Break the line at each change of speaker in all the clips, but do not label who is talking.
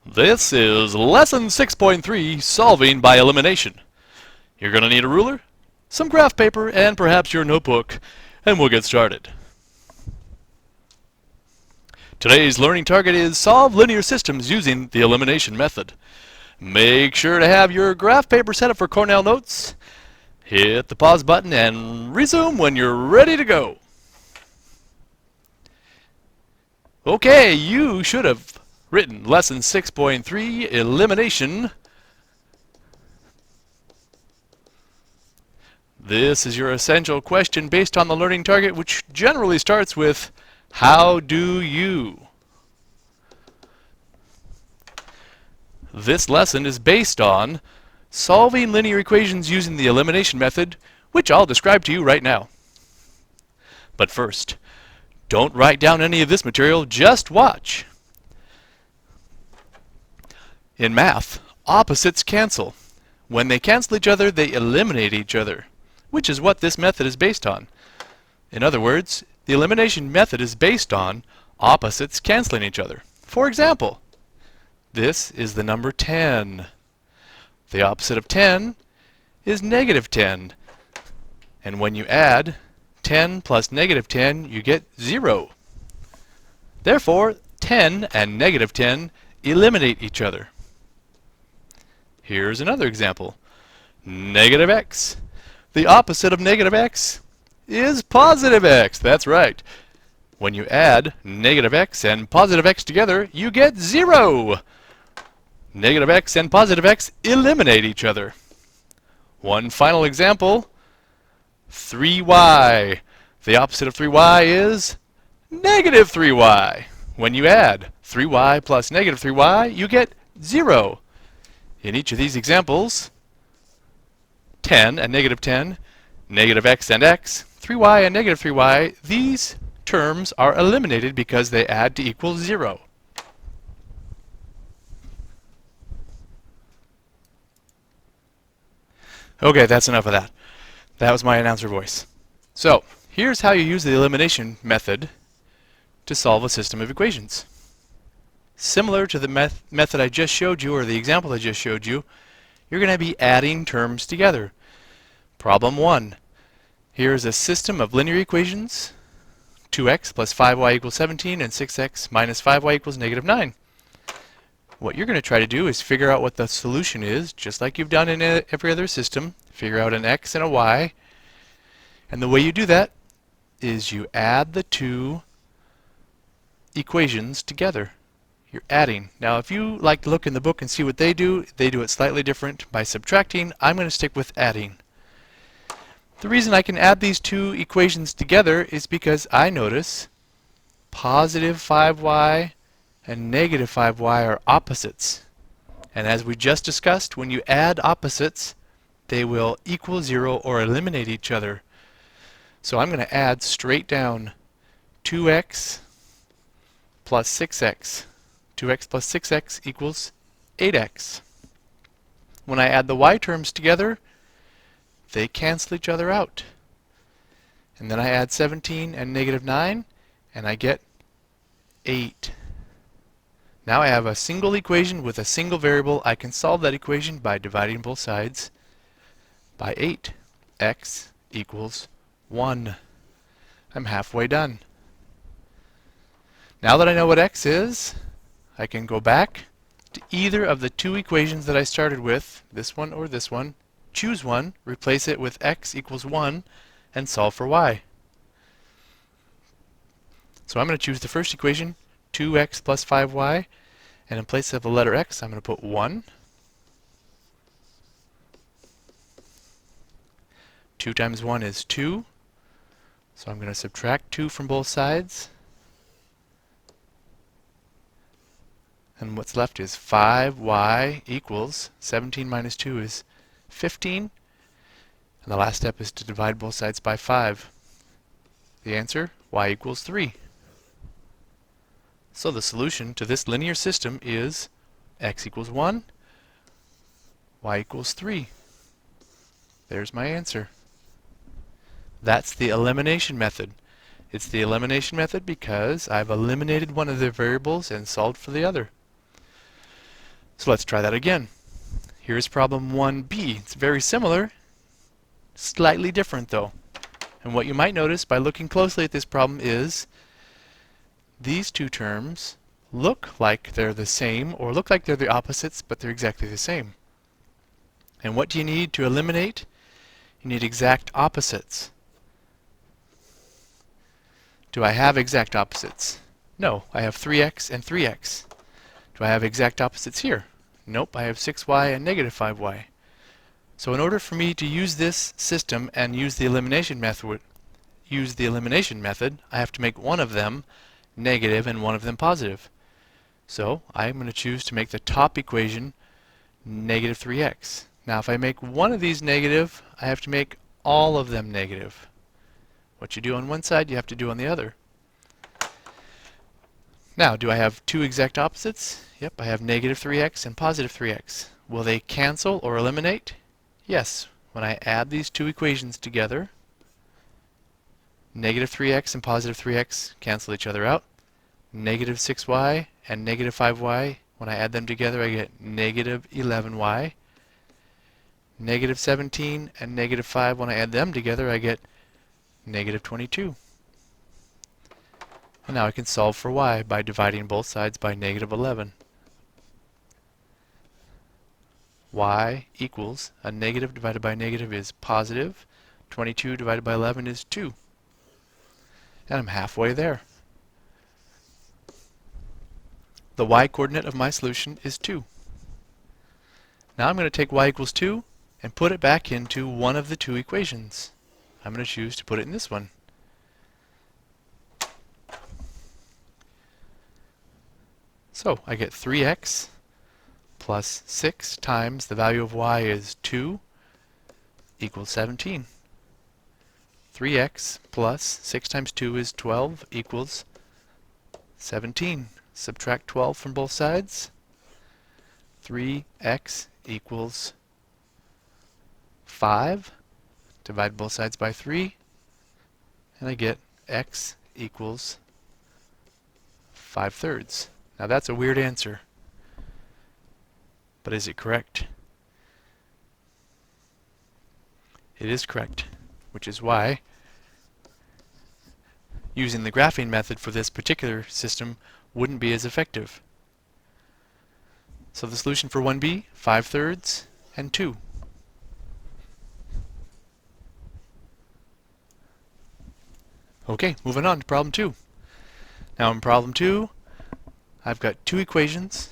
This is Lesson 6.3, Solving by Elimination. You're going to need a ruler, some graph paper, and perhaps your notebook, and we'll get started. Today's learning target is solve linear systems using the elimination method. Make sure to have your graph paper set up for Cornell notes. Hit the pause button and resume when you're ready to go. Okay, you should have written Lesson 6.3, Elimination. This is your essential question based on the learning target, which generally starts with, how do you? This lesson is based on solving linear equations using the elimination method, which I'll describe to you right now. But first, don't write down any of this material, just watch. In math, opposites cancel. When they cancel each other, they eliminate each other, which is what this method is based on. In other words, the elimination method is based on opposites canceling each other. For example, this is the number 10. The opposite of 10 is negative 10. And when you add 10 plus negative 10, you get 0. Therefore, 10 and negative 10 eliminate each other. Here's another example. Negative x. The opposite of negative x is positive x. That's right. When you add negative x and positive x together, you get 0. Negative x and positive x eliminate each other. One final example. 3y. The opposite of 3y is negative 3y. When you add 3y plus negative 3y, you get 0. In each of these examples, 10 and negative 10, negative x and x, 3y and negative 3y, these terms are eliminated because they add to equal 0. Okay, that's enough of that. That was my announcer voice. So, here's how you use the elimination method to solve a system of equations. Similar to the method I just showed you, or the example I just showed you, you're going to be adding terms together. Problem 1. Here's a system of linear equations. 2x plus 5y equals 17 and 6x minus 5y equals negative 9. What you're going to try to do is figure out what the solution is, just like you've done in every other system. Figure out an x and a y. And the way you do that is you add the two equations together. You're adding. Now, if you like to look in the book and see what they do it slightly different by subtracting. I'm going to stick with adding. The reason I can add these two equations together is because I notice positive 5y and negative 5y are opposites. And as we just discussed, when you add opposites, they will equal 0 or eliminate each other. So I'm going to add straight down 2x plus 6x. 2x plus 6x equals 8x. When I add the y terms together, they cancel each other out. And then I add 17 and negative 9, and I get 8. Now I have a single equation with a single variable. I can solve that equation by dividing both sides by 8. X equals 1. I'm halfway done. Now that I know what x is, I can go back to either of the two equations that I started with, this one or this one, choose one, replace it with x equals 1, and solve for y. So I'm going to choose the first equation, 2x plus 5y, and in place of the letter x, I'm going to put 1. 2 times 1 is 2, so I'm going to subtract 2 from both sides. And what's left is 5y equals 17 minus 2 is 15. And the last step is to divide both sides by 5. The answer, y equals 3. So the solution to this linear system is x equals 1, y equals 3. There's my answer. That's the elimination method. It's the elimination method because I've eliminated one of the variables and solved for the other. So let's try that again. Here's problem 1b. It's very similar, slightly different though. And what you might notice by looking closely at this problem is these two terms look like they're the same or look like they're the opposites, but they're exactly the same. And what do you need to eliminate? You need exact opposites. Do I have exact opposites? No, I have 3x and 3x. Do I have exact opposites here? Nope, I have 6y and negative 5y. So in order for me to use this system and use the elimination method, I have to make one of them negative and one of them positive. So I'm going to choose to make the top equation negative 3x. Now if I make one of these negative, I have to make all of them negative. What you do on one side, you have to do on the other. Now, do I have two exact opposites? Yep, I have negative 3x and positive 3x. Will they cancel or eliminate? Yes. When I add these two equations together, negative 3x and positive 3x cancel each other out. Negative 6y and negative 5y, when I add them together, I get negative 11y. Negative 17 and negative 5, when I add them together, I get negative 22. And now I can solve for y by dividing both sides by negative 11. Y equals a negative divided by negative is positive. 22 divided by 11 is 2. And I'm halfway there. The y coordinate of my solution is 2. Now I'm going to take y equals 2 and put it back into one of the two equations. I'm going to choose to put it in this one. So I get 3x plus 6 times the value of y is 2 equals 17. 3x plus 6 times 2 is 12 equals 17. Subtract 12 from both sides. 3x equals 5. Divide both sides by 3. And I get x equals 5/3. Now that's a weird answer. But is it correct? It is correct, which is why using the graphing method for this particular system wouldn't be as effective. So the solution for 1b, 5/3 and 2. Okay, moving on to problem 2. Now in problem 2, I've got two equations,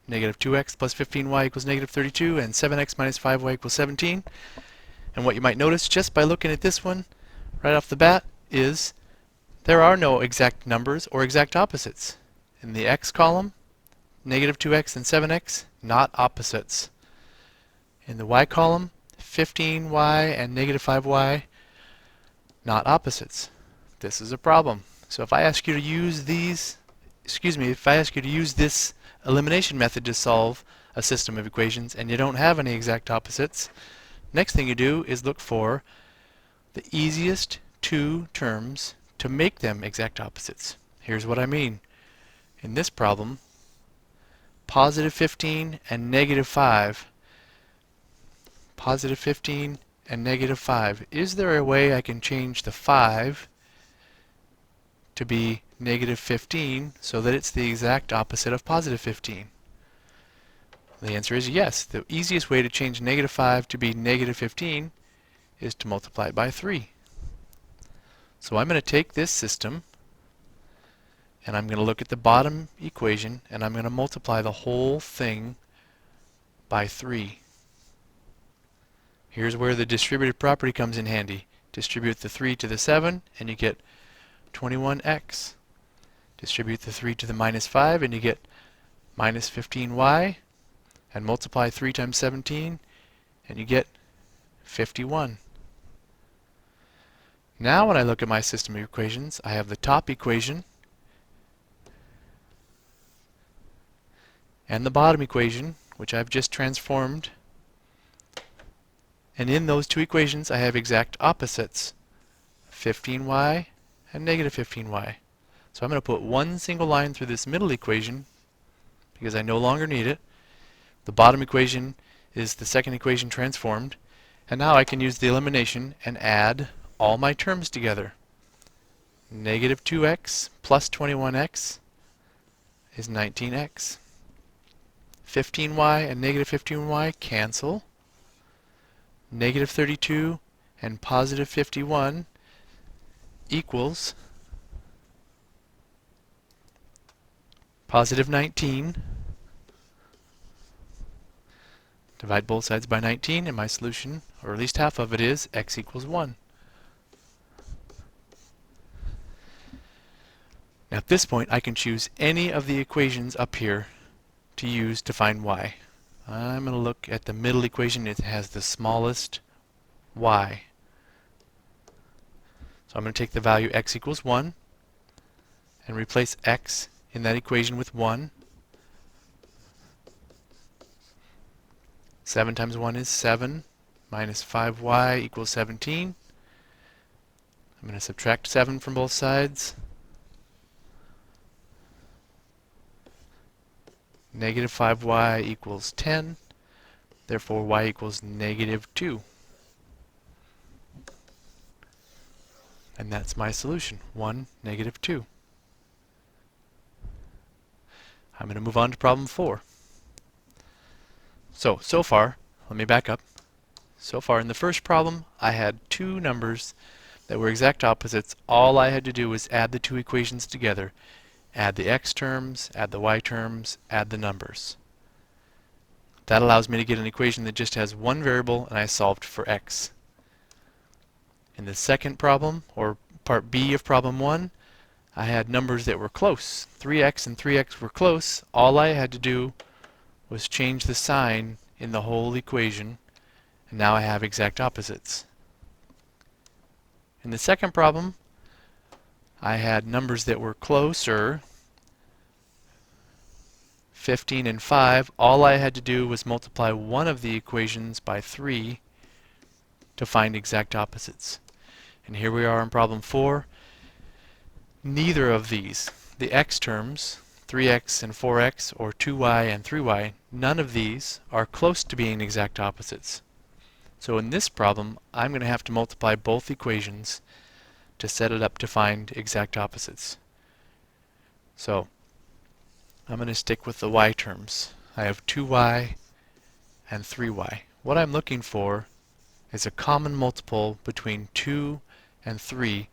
negative 2x plus 15y equals negative 32 and 7x minus 5y equals 17. And what you might notice just by looking at this one right off the bat is there are no exact numbers or exact opposites. In the x column, negative 2x and 7x, not opposites. In the y column, 15y and negative 5y, not opposites. This is a problem. So if I ask you to use this elimination method to solve a system of equations and you don't have any exact opposites, next thing you do is look for the easiest two terms to make them exact opposites. Here's what I mean. In this problem, positive 15 and negative 5. Positive 15 and negative 5. Is there a way I can change the 5 to be negative 15 so that it's the exact opposite of positive 15? The answer is yes. The easiest way to change negative 5 to be negative 15 is to multiply it by 3. So I'm going to take this system and I'm going to look at the bottom equation and I'm going to multiply the whole thing by 3. Here's where the distributive property comes in handy. Distribute the 3 to the 7 and you get 21x. Distribute the 3 to the minus 5 and you get minus 15y. And multiply 3 times 17 and you get 51. Now when I look at my system of equations, I have the top equation and the bottom equation, which I've just transformed. And in those two equations I have exact opposites, 15y and negative 15y. So I'm going to put one single line through this middle equation because I no longer need it. The bottom equation is the second equation transformed, and now I can use the elimination and add all my terms together. Negative 2x plus 21x is 19x. 15y and negative 15y cancel. Negative 32 and positive 51 equals positive 19. Divide both sides by 19, and my solution, or at least half of it, is x equals 1. Now at this point I can choose any of the equations up here to use to find y. I'm going to look at the middle equation. It has the smallest y. So I'm going to take the value x equals 1 and replace x in that equation with 1. 7 times 1 is 7, minus 5y equals 17. I'm going to subtract 7 from both sides. Negative 5y equals 10. Therefore, y equals negative 2. And that's my solution, 1, negative 2. I'm going to move on to problem 4. So far, let me back up. So far in the first problem, I had two numbers that were exact opposites. All I had to do was add the two equations together. Add the x terms, add the y terms, add the numbers. That allows me to get an equation that just has one variable, and I solved for x. In the second problem, or part B of problem 1, I had numbers that were close. 3x and 3x were close. All I had to do was change the sign in the whole equation, and now I have exact opposites. In the second problem, I had numbers that were closer, 15 and 5. All I had to do was multiply one of the equations by 3 to find exact opposites. And here we are in problem 4. Neither of these, the x terms, 3x and 4x, or 2y and 3y, none of these are close to being exact opposites. So in this problem, I'm going to have to multiply both equations to set it up to find exact opposites. So I'm going to stick with the y terms. I have 2y and 3y. What I'm looking for is a common multiple between 2 and 3.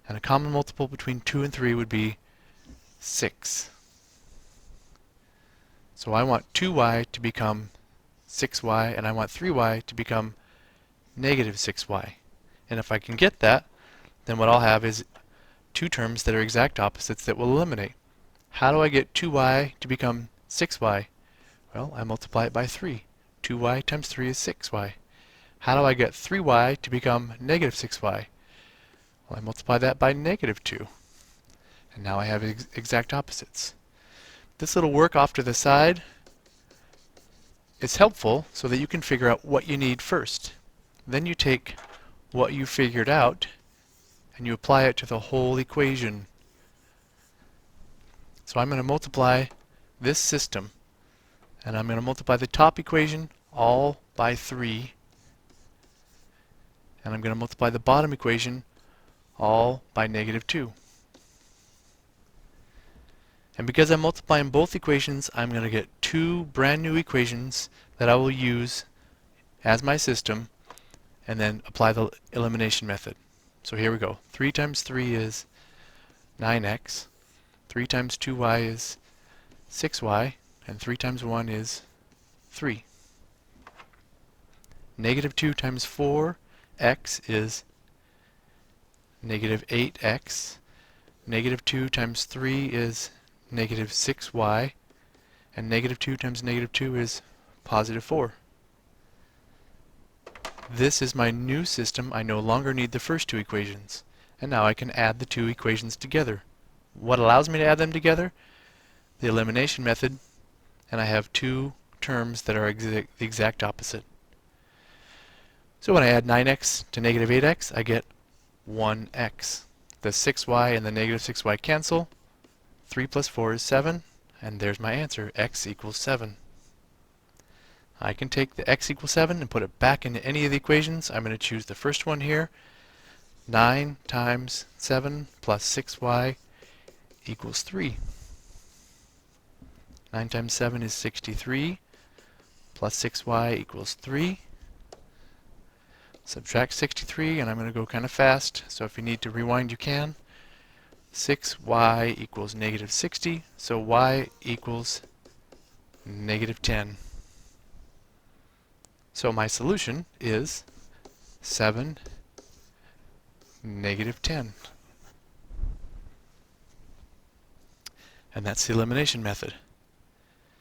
And a common multiple between 2 and 3 would be 6. So I want 2y to become 6y, and I want 3y to become negative 6y. And if I can get that, then what I'll have is two terms that are exact opposites that will eliminate. How do I get 2y to become 6y? Well, I multiply it by 3. 2y times 3 is 6y. How do I get 3y to become negative 6y? Well, I multiply that by negative 2. And now I have exact opposites. This little work off to the side is helpful so that you can figure out what you need first. Then you take what you figured out and you apply it to the whole equation. So I'm going to multiply this system, and I'm going to multiply the top equation all by 3, and I'm going to multiply the bottom equation all by negative 2. And because I'm multiplying both equations, I'm going to get two brand new equations that I will use as my system and then apply the elimination method. So here we go. 3 times 3 is 9x. 3 times 2y is 6y. And 3 times 1 is 3. Negative 2 times 4x is negative 8x. Negative 2 times 3 is negative 6y, and negative 2 times negative 2 is positive 4. This is my new system. I no longer need the first two equations, and now I can add the two equations together. What allows me to add them together? The elimination method, and I have two terms that are the exact opposite. So when I add 9x to negative 8x, I get 1x. The 6y and the negative 6y cancel. 3 plus 4 is 7, and there's my answer, x equals 7. I can take the x equals 7 and put it back into any of the equations. I'm going to choose the first one here. 9 times 7 plus 6y equals 3. 9 times 7 is 63, plus 6y equals 3. Subtract 63, and I'm going to go kind of fast, so if you need to rewind you can. 6y equals negative 60, so y equals negative 10. So my solution is 7, negative 10. And that's the elimination method.